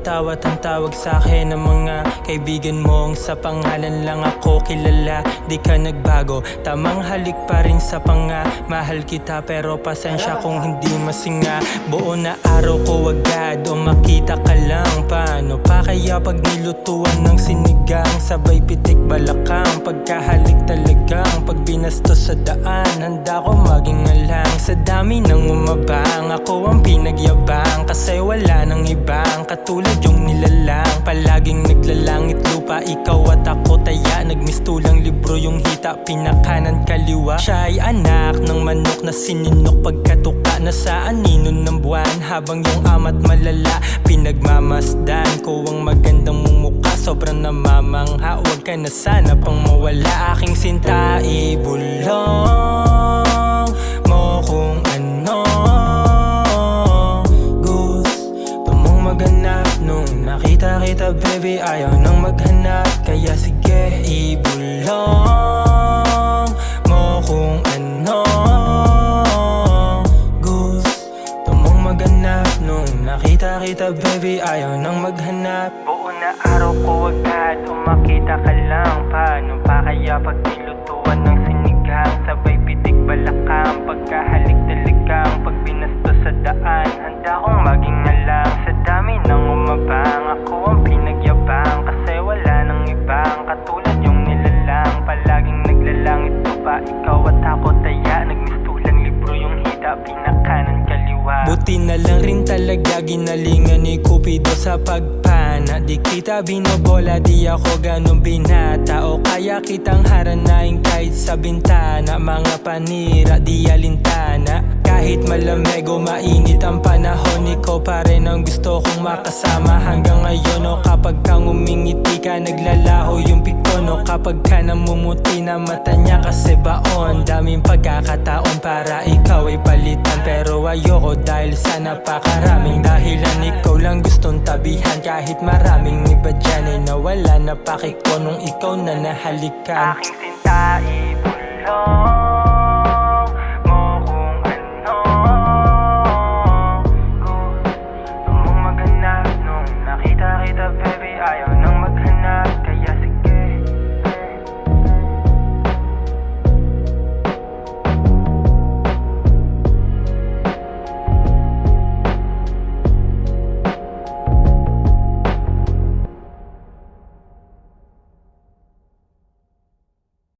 Bawat ang tawag sa'kin ng mga kaibigan mong sa pangalan lang ako kilala. Di ka nagbago, tamang halik pa rin sa panga. Mahal kita pero pasensya kung hindi masinga. Buo na araw ko agad o makita ka lang. Paano pa kaya pag nilutuan ng sinigang? Sabay pitik balakang, pagkahalik talagang pag binastos sa daan. Handa ko maging alang sa dami ng umabang. Ako ang pinagyabang kasi wala nang ibang katulad yung nilalang. Palaging naglalangit lupa, ikaw at ako taya. Nagmistulang libro yung hita, pinakanan kaliwa. Siya ay anak ng manok na sininok pagkatuka na sa aninon ng buwan. Habang yung ama't malala, pinagmamasdan ko ang magandang mumukha. Sobrang namamangha, huwag ka na sana pang mawala. Aking sinta, ibulong mo kung ano gusto mong maganap. Nung nakita kita baby, ayaw nang maghanap. Kaya sige, ibulong mo kung ano gusto mong maganap. Nung nakita kita baby, ayaw nang maghanap. Buo na araw ko agad, umakita ka lang. Paano pa kaya pag nilutuan ng sinigang? Sabay pitik balakang, pagkahalik talagang pag binastos sa daan. Handa kong maging alang sa dami ng umabang. Ako ang pinagyabang kasi wala nang ibang katulad yung nilalang. Palaging naglalangit pa, ikaw at ako taya. Nagmistulang libro yung hita, pinakanan kaliwa. Buti na lang rin talaga ginalingan ni Cupido sa pagpana. Di kita binobola, di ako ganun binata. O kaya kitang haranain kahit sa bintana. Mga panira, di alintana. Kahit malamig o mainit ang panahon, ikaw pa rin ang gusto kong makasama hanggang ngayon. O kapag kang umingiti ka, naglalaho yung pikon. O kapag ka namumuti na mata niya kasi baon. Daming pagkakataon para ikaw ay palitan, pero ayoko dahil sa napakaraming dahilan. Ikaw lang gustong tabihan kahit maraming iba dyan ay nawala na paki ko nung ikaw na nahalikan. Aking sinta, ibulong